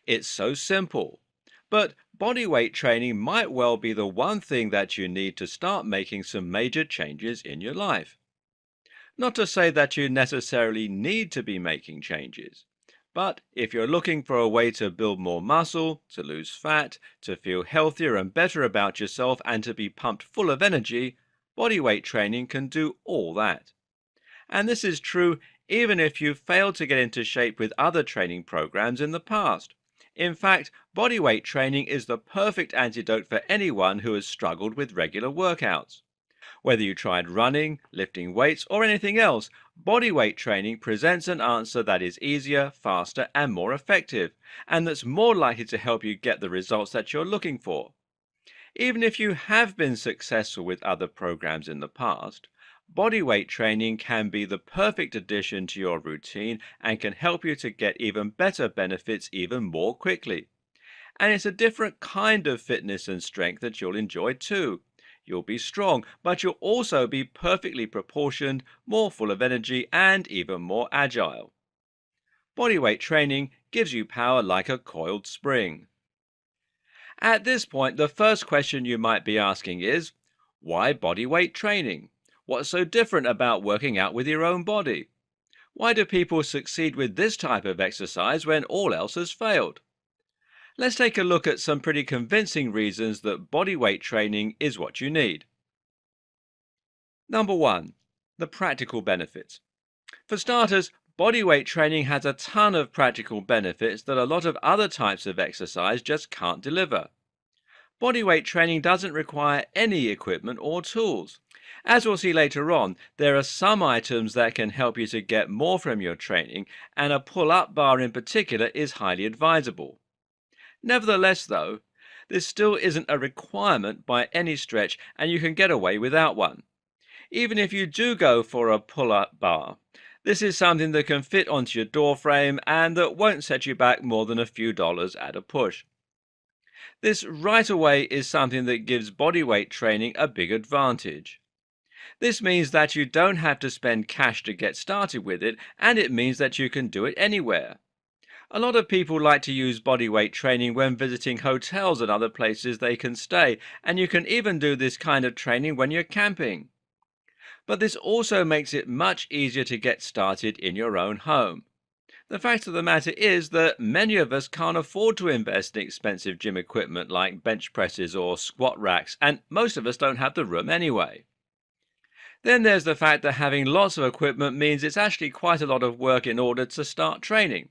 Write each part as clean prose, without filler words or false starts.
It's so simple. But body weight training might well be the one thing that you need to start making some major changes in your life. Not to say that you necessarily need to be making changes, but if you're looking for a way to build more muscle, to lose fat, to feel healthier and better about yourself, and to be pumped full of energy, body weight training can do all that. And this is true even if you've failed to get into shape with other training programs in the past. In fact, bodyweight training is the perfect antidote for anyone who has struggled with regular workouts. Whether you tried running, lifting weights, or anything else, bodyweight training presents an answer that is easier, faster, and more effective, and that's more likely to help you get the results that you're looking for. Even if you have been successful with other programs in the past, bodyweight training can be the perfect addition to your routine and can help you to get even better benefits even more quickly. And it's a different kind of fitness and strength that you'll enjoy too. You'll be strong, but you'll also be perfectly proportioned, more full of energy, and even more agile. Bodyweight training gives you power like a coiled spring. At this point, the first question you might be asking is, why bodyweight training? What's so different about working out with your own body? Why do people succeed with this type of exercise when all else has failed? Let's take a look at some pretty convincing reasons that bodyweight training is what you need. Number one, the practical benefits. For starters, bodyweight training has a ton of practical benefits that a lot of other types of exercise just can't deliver. Bodyweight training doesn't require any equipment or tools. As we'll see later on, there are some items that can help you to get more from your training, and a pull-up bar in particular is highly advisable. Nevertheless, though, this still isn't a requirement by any stretch, and you can get away without one. Even if you do go for a pull-up bar, this is something that can fit onto your door frame and that won't set you back more than a few dollars at a push. This right away is something that gives bodyweight training a big advantage. This means that you don't have to spend cash to get started with it, and it means that you can do it anywhere. A lot of people like to use bodyweight training when visiting hotels and other places they can stay, and you can even do this kind of training when you're camping. But this also makes it much easier to get started in your own home. The fact of the matter is that many of us can't afford to invest in expensive gym equipment like bench presses or squat racks, and most of us don't have the room anyway. Then there's the fact that having lots of equipment means it's actually quite a lot of work in order to start training.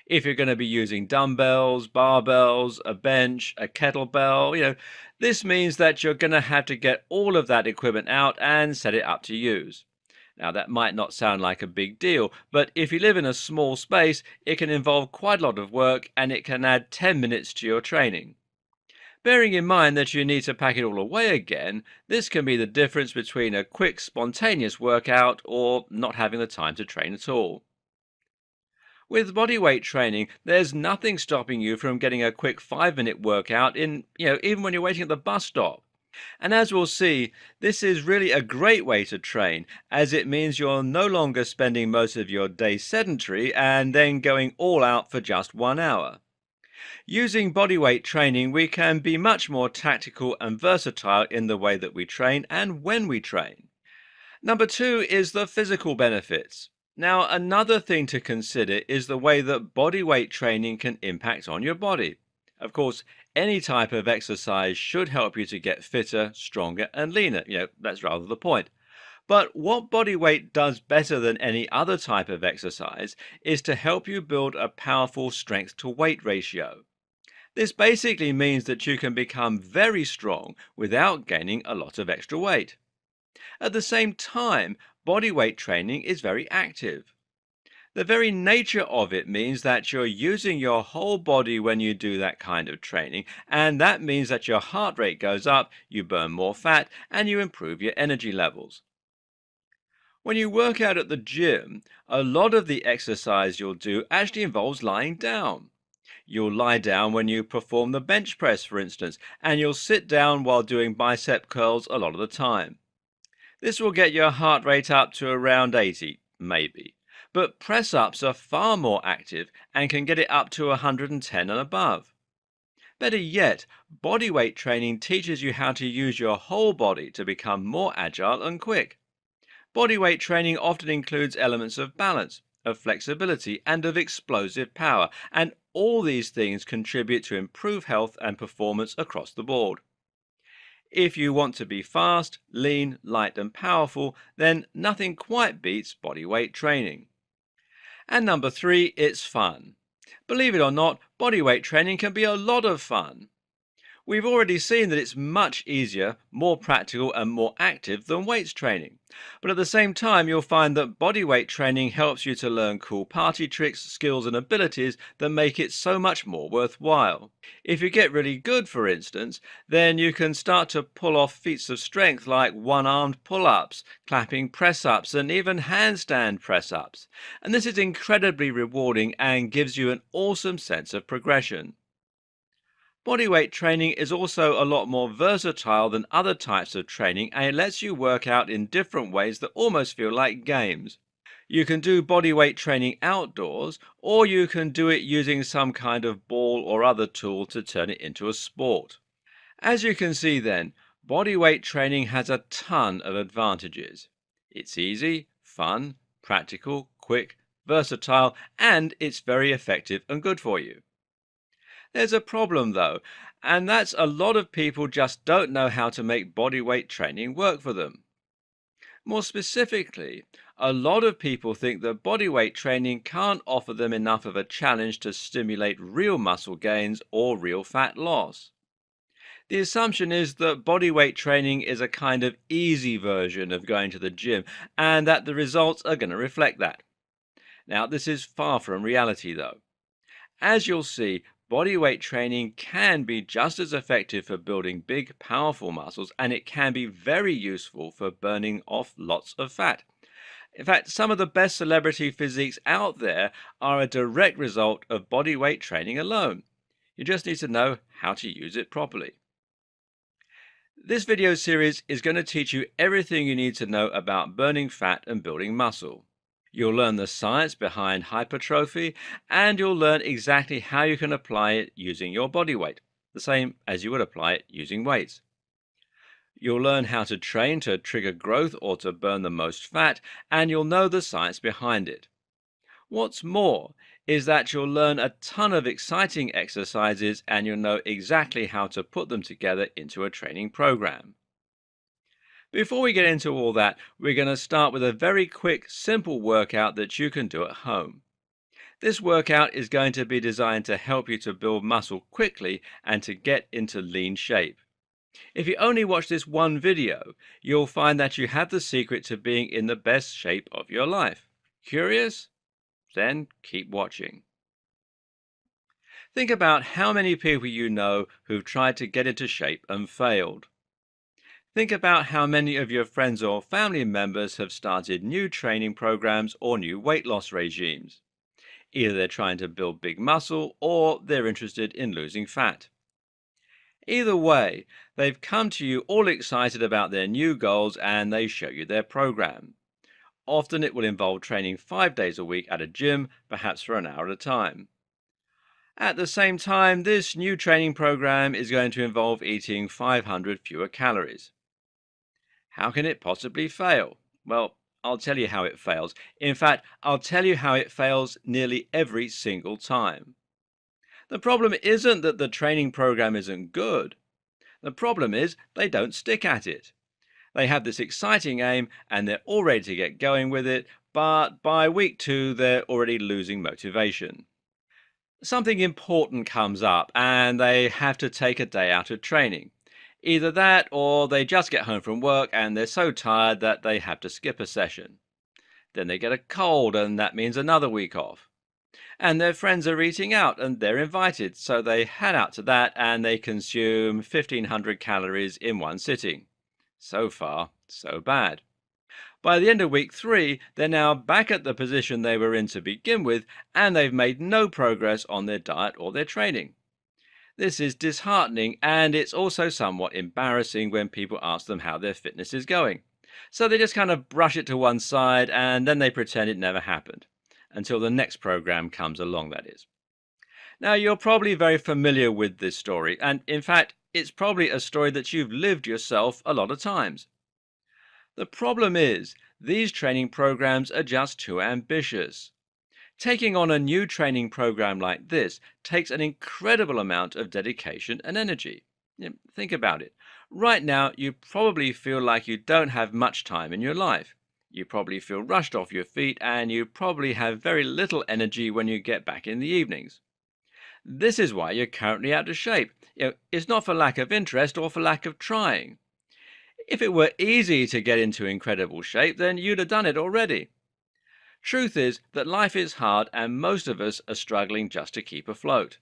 If you're going to be using dumbbells, barbells, a bench, a kettlebell, this means that you're going to have to get all of that equipment out and set it up to use. Now, that might not sound like a big deal, but if you live in a small space, it can involve quite a lot of work and it can add 10 minutes to your training. Bearing in mind that you need to pack it all away again, this can be the difference between a quick, spontaneous workout or not having the time to train at all. With bodyweight training, there's nothing stopping you from getting a quick 5-minute workout even when you're waiting at the bus stop. And as we'll see, this is really a great way to train, as it means you're no longer spending most of your day sedentary and then going all out for just 1 hour. Using bodyweight training, we can be much more tactical and versatile in the way that we train and when we train. Number two is the physical benefits. Now, another thing to consider is the way that bodyweight training can impact on your body. Of course, any type of exercise should help you to get fitter, stronger, and leaner. That's rather the point. But what bodyweight does better than any other type of exercise is to help you build a powerful strength to weight ratio. This basically means that you can become very strong without gaining a lot of extra weight. At the same time, bodyweight training is very active. The very nature of it means that you're using your whole body when you do that kind of training, and that means that your heart rate goes up, you burn more fat, and you improve your energy levels. When you work out at the gym, a lot of the exercise you'll do actually involves lying down. You'll lie down when you perform the bench press, for instance, and you'll sit down while doing bicep curls a lot of the time. This will get your heart rate up to around 80, maybe. But press-ups are far more active and can get it up to 110 and above. Better yet, bodyweight training teaches you how to use your whole body to become more agile and quick. Bodyweight training often includes elements of balance, of flexibility, and of explosive power, and all these things contribute to improve health and performance across the board. If you want to be fast, lean, light, and powerful, then nothing quite beats bodyweight training. And number three, it's fun. Believe it or not, bodyweight training can be a lot of fun. We've already seen that it's much easier, more practical, and more active than weights training. But at the same time, you'll find that bodyweight training helps you to learn cool party tricks, skills, and abilities that make it so much more worthwhile. If you get really good, for instance, then you can start to pull off feats of strength like one-armed pull-ups, clapping press-ups, and even handstand press-ups. And this is incredibly rewarding and gives you an awesome sense of progression. Bodyweight training is also a lot more versatile than other types of training, and it lets you work out in different ways that almost feel like games. You can do bodyweight training outdoors, or you can do it using some kind of ball or other tool to turn it into a sport. As you can see then, bodyweight training has a ton of advantages. It's easy, fun, practical, quick, versatile, and it's very effective and good for you. There's a problem though, and that's a lot of people just don't know how to make bodyweight training work for them. More specifically, a lot of people think that bodyweight training can't offer them enough of a challenge to stimulate real muscle gains or real fat loss. The assumption is that bodyweight training is a kind of easy version of going to the gym, and that the results are going to reflect that. Now, this is far from reality though. As you'll see, bodyweight training can be just as effective for building big, powerful muscles, and it can be very useful for burning off lots of fat. In fact, some of the best celebrity physiques out there are a direct result of bodyweight training alone. You just need to know how to use it properly. This video series is going to teach you everything you need to know about burning fat and building muscle. You'll learn the science behind hypertrophy, and you'll learn exactly how you can apply it using your body weight, the same as you would apply it using weights. You'll learn how to train to trigger growth or to burn the most fat, and you'll know the science behind it. What's more is that you'll learn a ton of exciting exercises, and you'll know exactly how to put them together into a training program. Before we get into all that, we're going to start with a very quick, simple workout that you can do at home. This workout is going to be designed to help you to build muscle quickly and to get into lean shape. If you only watch this one video, you'll find that you have the secret to being in the best shape of your life. Curious? Then keep watching. Think about how many people you know who've tried to get into shape and failed. Think about how many of your friends or family members have started new training programs or new weight loss regimes. Either they're trying to build big muscle or they're interested in losing fat. Either way, they've come to you all excited about their new goals and they show you their program. Often it will involve training 5 days a week at a gym, perhaps for an hour at a time. At the same time, this new training program is going to involve eating 500 fewer calories. How can it possibly fail? Well, I'll tell you how it fails. In fact, I'll tell you how it fails nearly every single time. The problem isn't that the training program isn't good. The problem is they don't stick at it. They have this exciting aim and they're all ready to get going with it, but by week 2 they're already losing motivation. Something important comes up and they have to take a day out of training. Either that or they just get home from work and they're so tired that they have to skip a session. Then they get a cold and that means another week off. And their friends are eating out and they're invited, so they head out to that and they consume 1,500 calories in one sitting. So far, so bad. By the end of week 3, they're now back at the position they were in to begin with, and they've made no progress on their diet or their training. This is disheartening, and it's also somewhat embarrassing when people ask them how their fitness is going. So they just kind of brush it to one side and then they pretend it never happened. until the next program comes along, that is. Now, you're probably very familiar with this story, and in fact, it's probably a story that you've lived yourself a lot of times. The problem is, these training programs are just too ambitious. Taking on a new training program like this takes an incredible amount of dedication and energy. Think about it. Right now, you probably feel like you don't have much time in your life. You probably feel rushed off your feet, and you probably have very little energy when you get back in the evenings. This is why you're currently out of shape. It's not for lack of interest or for lack of trying. If it were easy to get into incredible shape, then you'd have done it already. Truth is that life is hard, and most of us are struggling just to keep afloat.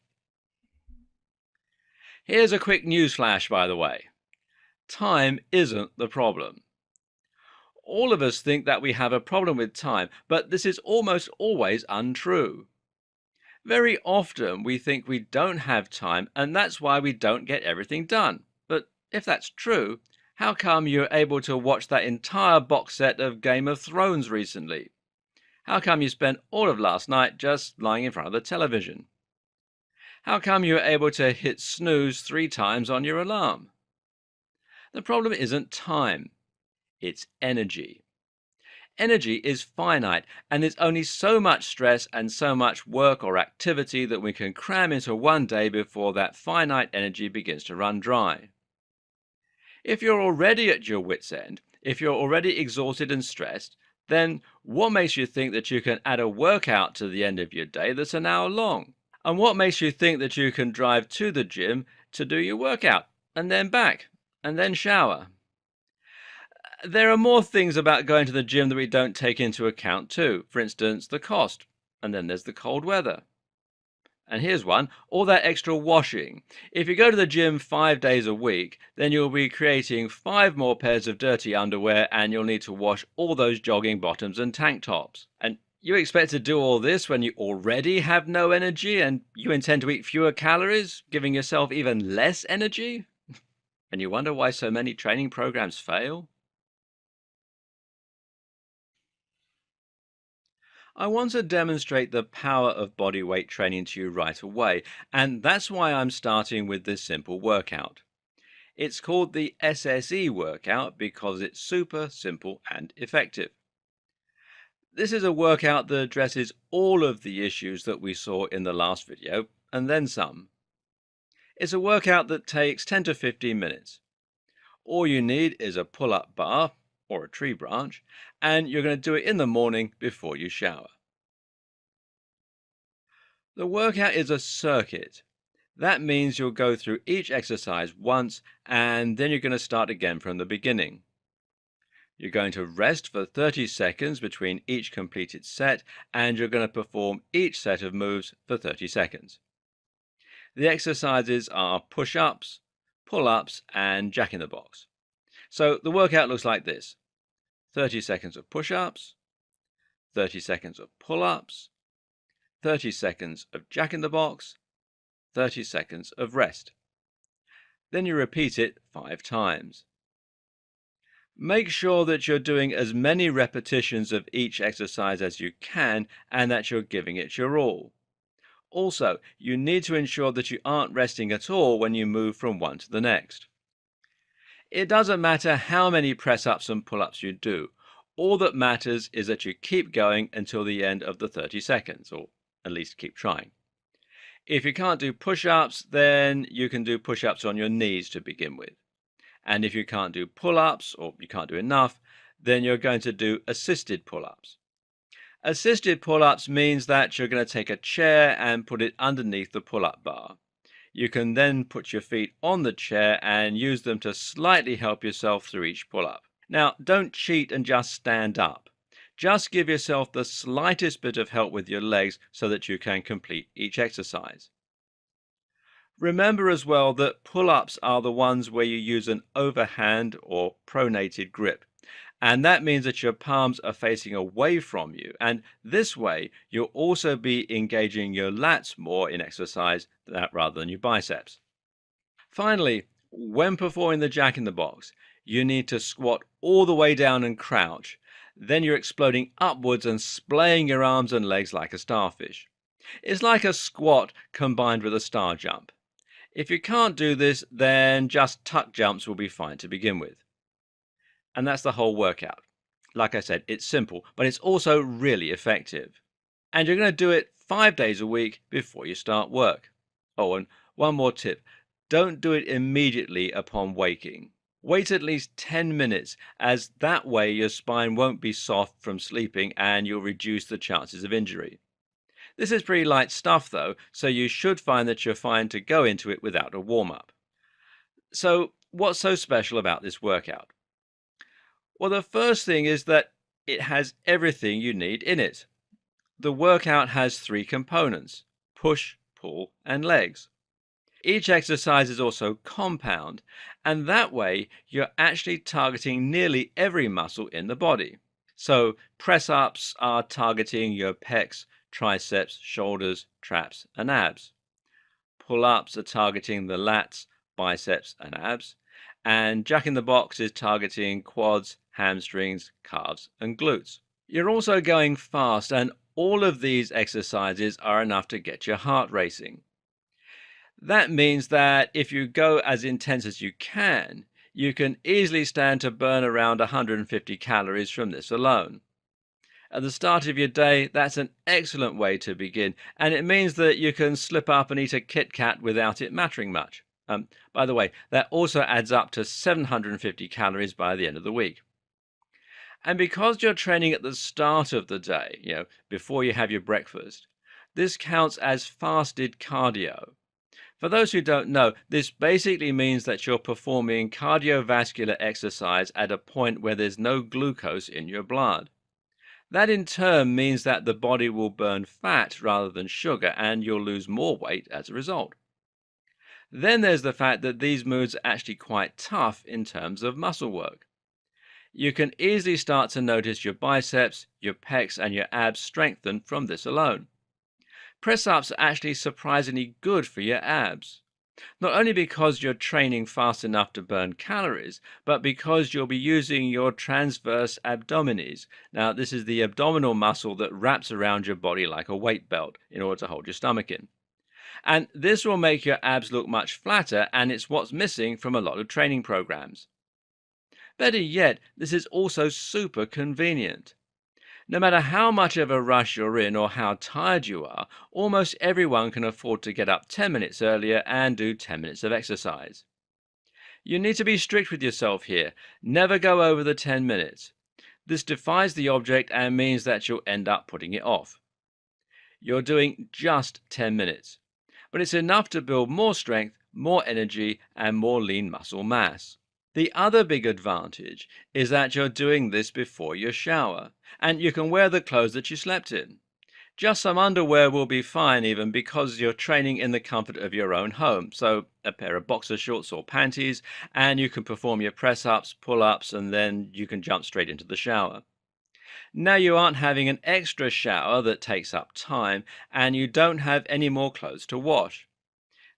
Here's a quick newsflash, by the way. Time isn't the problem. All of us think that we have a problem with time, but this is almost always untrue. Very often we think we don't have time, and that's why we don't get everything done. But if that's true, how come you're able to watch that entire box set of Game of Thrones recently? How come you spent all of last night just lying in front of the television? How come you were able to hit snooze 3 times on your alarm? The problem isn't time, it's energy. Energy is finite, and there's only so much stress and so much work or activity that we can cram into one day before that finite energy begins to run dry. If you're already at your wit's end, if you're already exhausted and stressed, then what makes you think that you can add a workout to the end of your day that's an hour long? And what makes you think that you can drive to the gym to do your workout, and then back, and then shower? There are more things about going to the gym that we don't take into account too. For instance, the cost, and then there's the cold weather. And here's one, all that extra washing. If you go to the gym 5 days a week, then you'll be creating 5 more pairs of dirty underwear, and you'll need to wash all those jogging bottoms and tank tops. And you expect to do all this when you already have no energy, and you intend to eat fewer calories, giving yourself even less energy? And you wonder why so many training programs fail? I want to demonstrate the power of body weight training to you right away, and that's why I'm starting with this simple workout. It's called the SSE workout because it's super simple and effective. This is a workout that addresses all of the issues that we saw in the last video, and then some. It's a workout that takes 10 to 15 minutes. All you need is a pull-up bar, or a tree branch, and you're going to do it in the morning before you shower. The workout is a circuit. That means you'll go through each exercise once, and then you're going to start again from the beginning. You're going to rest for 30 seconds between each completed set, and you're going to perform each set of moves for 30 seconds. The exercises are push-ups, pull-ups, and jack-in-the-box. So the workout looks like this: 30 seconds of push-ups, 30 seconds of pull-ups, 30 seconds of jack-in-the-box, 30 seconds of rest. Then you repeat it 5 times. Make sure that you're doing as many repetitions of each exercise as you can, and that you're giving it your all. Also, you need to ensure that you aren't resting at all when you move from one to the next. It doesn't matter how many press-ups and pull-ups you do. All that matters is that you keep going until the end of the 30 seconds, or at least keep trying. If you can't do push-ups, then you can do push-ups on your knees to begin with. And if you can't do pull-ups, or you can't do enough, then you're going to do assisted pull-ups. Assisted pull-ups means that you're going to take a chair and put it underneath the pull-up bar. You can then put your feet on the chair and use them to slightly help yourself through each pull-up. Now, don't cheat and just stand up. Just give yourself the slightest bit of help with your legs so that you can complete each exercise. Remember as well that pull-ups are the ones where you use an overhand or pronated grip. And that means that your palms are facing away from you. And this way, you'll also be engaging your lats more in exercise rather than your biceps. Finally, when performing the jack-in-the-box, you need to squat all the way down and crouch. Then you're exploding upwards and splaying your arms and legs like a starfish. It's like a squat combined with a star jump. If you can't do this, then just tuck jumps will be fine to begin with. And that's the whole workout. Like I said, it's simple, but it's also really effective. And you're going to do it 5 days a week before you start work. Oh, and one more tip. Don't do it immediately upon waking. Wait at least 10 minutes, as that way your spine won't be soft from sleeping and you'll reduce the chances of injury. This is pretty light stuff though, so you should find that you're fine to go into it without a warm-up. So, what's so special about this workout? Well, the first thing is that it has everything you need in it. The workout has 3 components: push, pull, and legs. Each exercise is also compound, and that way you're actually targeting nearly every muscle in the body. So press-ups are targeting your pecs, triceps, shoulders, traps, and abs. Pull-ups are targeting the lats, biceps, and abs. And Jack in the Box is targeting quads, hamstrings, calves, and glutes. You're also going fast, and all of these exercises are enough to get your heart racing. That means that if you go as intense as you can easily stand to burn around 150 calories from this alone. At the start of your day, that's an excellent way to begin, and it means that you can slip up and eat a Kit Kat without it mattering much. By the way, that also adds up to 750 calories by the end of the week. And because you're training at the start of the day, before you have your breakfast, this counts as fasted cardio. For those who don't know, this basically means that you're performing cardiovascular exercise at a point where there's no glucose in your blood. That in turn means that the body will burn fat rather than sugar, and you'll lose more weight as a result. Then there's the fact that these moves are actually quite tough in terms of muscle work. You can easily start to notice your biceps, your pecs, and your abs strengthen from this alone. Press-ups are actually surprisingly good for your abs. Not only because you're training fast enough to burn calories, but because you'll be using your transverse abdominis. Now, this is the abdominal muscle that wraps around your body like a weight belt in order to hold your stomach in. And this will make your abs look much flatter, and it's what's missing from a lot of training programs. Better yet, this is also super convenient. No matter how much of a rush you're in or how tired you are, almost everyone can afford to get up 10 minutes earlier and do 10 minutes of exercise. You need to be strict with yourself here. Never go over the 10 minutes. This defies the object and means that you'll end up putting it off. You're doing just 10 minutes, but it's enough to build more strength, more energy, and more lean muscle mass. The other big advantage is that you're doing this before your shower, and you can wear the clothes that you slept in. Just some underwear will be fine even because you're training in the comfort of your own home, so a pair of boxer shorts or panties, and you can perform your press-ups, pull-ups, and then you can jump straight into the shower. Now you aren't having an extra shower that takes up time, and you don't have any more clothes to wash.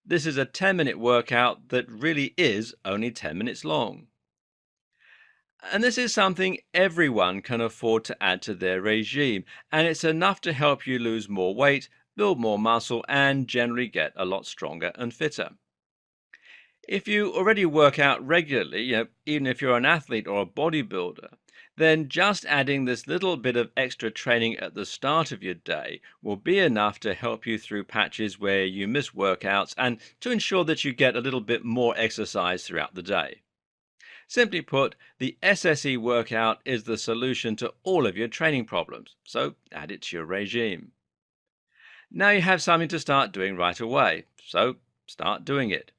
This is a 10-minute workout that really is only 10 minutes long. And this is something everyone can afford to add to their regime, and it's enough to help you lose more weight, build more muscle, and generally get a lot stronger and fitter. If you already work out regularly, even if you're an athlete or a bodybuilder, then just adding this little bit of extra training at the start of your day will be enough to help you through patches where you miss workouts and to ensure that you get a little bit more exercise throughout the day. Simply put, the SSE workout is the solution to all of your training problems, so add it to your regime. Now you have something to start doing right away, so start doing it.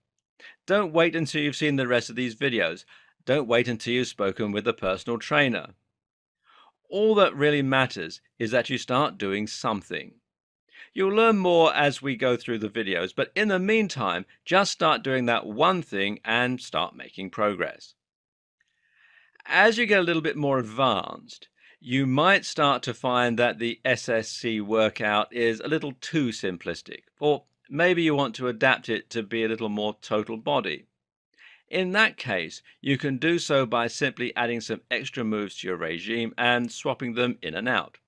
Don't wait until you've seen the rest of these videos. Don't wait until you've spoken with a personal trainer. All that really matters is that you start doing something. You'll learn more as we go through the videos, but in the meantime, just start doing that one thing and start making progress. As you get a little bit more advanced, you might start to find that the SSC workout is a little too simplistic, or maybe you want to adapt it to be a little more total body. In that case, you can do so by simply adding some extra moves to your regime and swapping them in and out.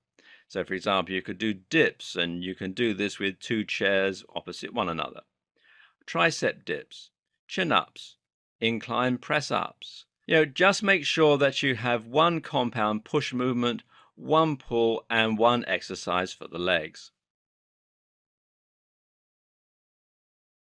So, for example, you could do dips, and you can do this with two chairs opposite one another. Tricep dips, chin ups, incline press ups. Just make sure that you have one compound push movement, one pull, and one exercise for the legs.